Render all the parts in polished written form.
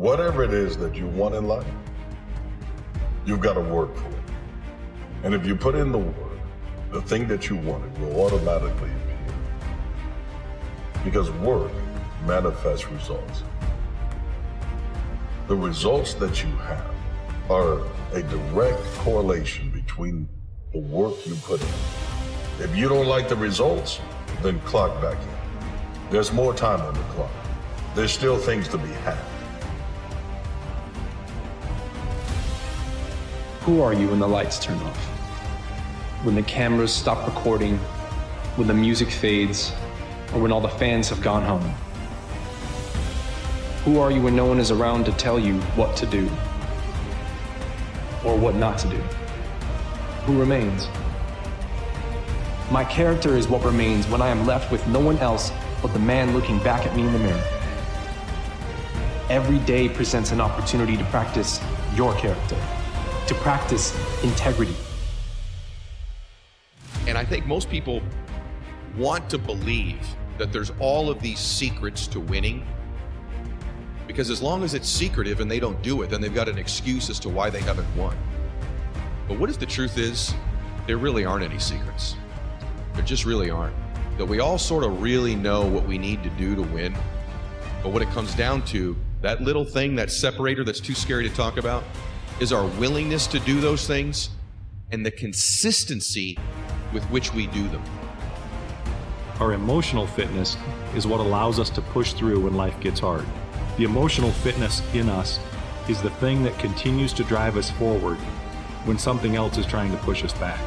Whatever it is that you want in life, you've got to work for it. And if you put in the work, the thing that you wanted will automatically appear. Because work manifests results. The results that you have are a direct correlation between the work you put in. If you don't like the results, then clock back in. There's more time on the clock. There's still things to be had. Who are you when the lights turn off? When the cameras stop recording, when the music fades, or when all the fans have gone home? Who are you when no one is around to tell you what to do or what not to do? Who remains? My character is what remains when I am left with no one else but the man looking back at me in the mirror. Every day presents an opportunity to practice your character, to practice integrity. And I think most people want to believe that there's all of these secrets to winning, because as long as it's secretive and they don't do it, then they've got an excuse as to why they haven't won. But what if the truth is, there really aren't any secrets? There just really aren't. That we all sort of really know what we need to do to win. But what it comes down to, that little thing, that separator that's too scary to talk about, is our willingness to do those things and the consistency with which we do them. Our emotional fitness is what allows us to push through when life gets hard. The emotional fitness in us is the thing that continues to drive us forward when something else is trying to push us back.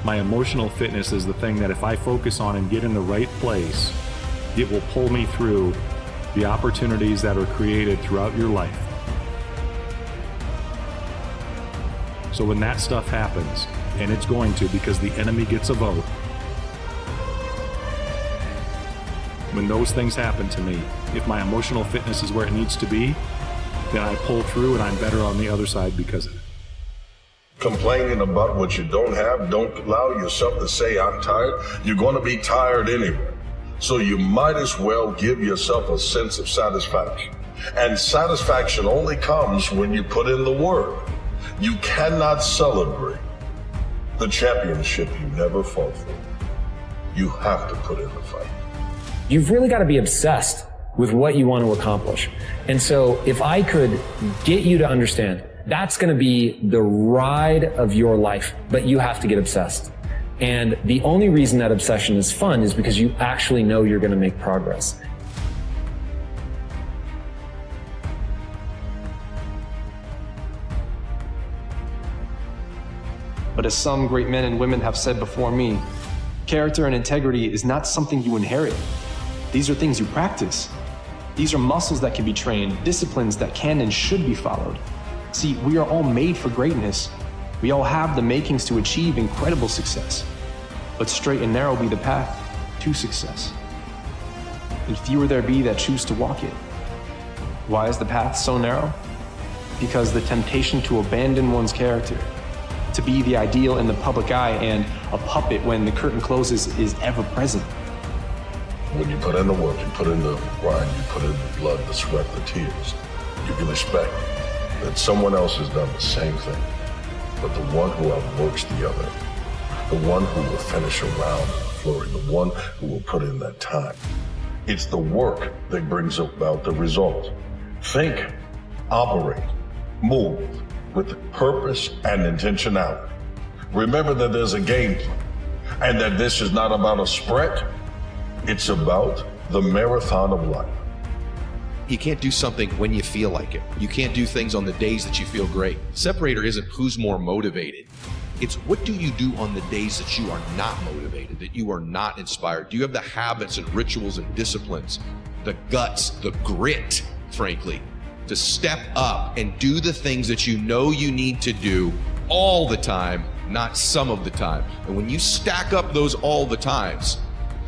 My emotional fitness is the thing that if I focus on and get in the right place, it will pull me through the opportunities that are created throughout your life. So when that stuff happens, and it's going to because the enemy gets a vote, when those things happen to me, if my emotional fitness is where it needs to be, then I pull through and I'm better on the other side because of it. Complaining about what you don't have, don't allow yourself to say, I'm tired. You're going to be tired anyway. So you might as well give yourself a sense of satisfaction. And satisfaction only comes when you put in the work. You cannot celebrate the championship you never fought for. You have to put in the fight. You've really got to be obsessed with what you want to accomplish. And so if I could get you to understand, that's going to be the ride of your life, but you have to get obsessed. And the only reason that obsession is fun is because you actually know you're going to make progress. But as some great men and women have said before me, character and integrity is not something you inherit. These are things you practice. These are muscles that can be trained, disciplines that can and should be followed. See, we are all made for greatness. We all have the makings to achieve incredible success. But straight and narrow be the path to success. And fewer there be that choose to walk it. Why is the path so narrow? Because the temptation to abandon one's character, to be the ideal in the public eye and a puppet when the curtain closes, is ever present. When you put in the work, you put in the grind, you put in the blood, the sweat, the tears, you can expect that someone else has done the same thing. But the one who outworks the other, the one who will finish a round flurry, the one who will put in that time. It's the work that brings about the result. Think, operate, move with purpose and intentionality. Remember that there's a game plan and that this is not about a sprint. It's about the marathon of life. You can't do something when you feel like it. You can't do things on the days that you feel great. Separator isn't who's more motivated. It's what do you do on the days that you are not motivated, that you are not inspired? Do you have the habits and rituals and disciplines, the guts, the grit, frankly, to step up and do the things that you know you need to do all the time, not some of the time? And when you stack up those all the times,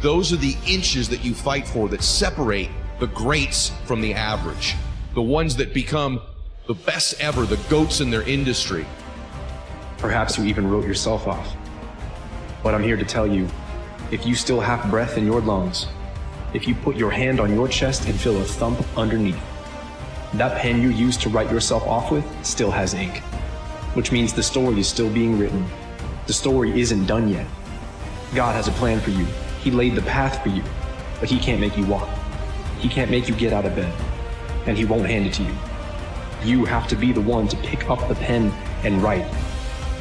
those are the inches that you fight for that separate the greats from the average, the ones that become the best ever, the GOATs in their industry. Perhaps you even wrote yourself off. But I'm here to tell you, if you still have breath in your lungs, if you put your hand on your chest and feel a thump underneath, that pen you used to write yourself off with still has ink, which means the story is still being written. The story isn't done yet. God has a plan for you. He laid the path for you, but He can't make you walk. He can't make you get out of bed, and He won't hand it to you. You have to be the one to pick up the pen and write.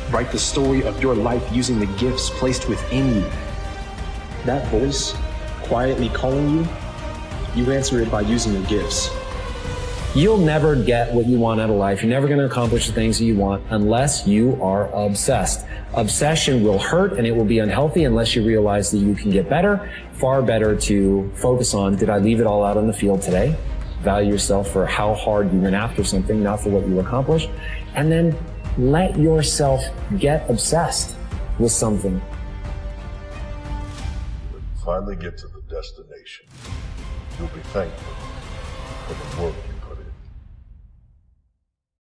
Write the story of your life using the gifts placed within you. That voice quietly calling you, you answer it by using your gifts. You'll never get what you want out of life. You're never going to accomplish the things that you want unless you are obsessed. Obsession will hurt and it will be unhealthy unless you realize that you can get better. Far better to focus on, did I leave it all out on the field today? Value yourself for how hard you went after something, not for what you accomplished. And then let yourself get obsessed with something. When you finally get to the destination, you'll be thankful for the work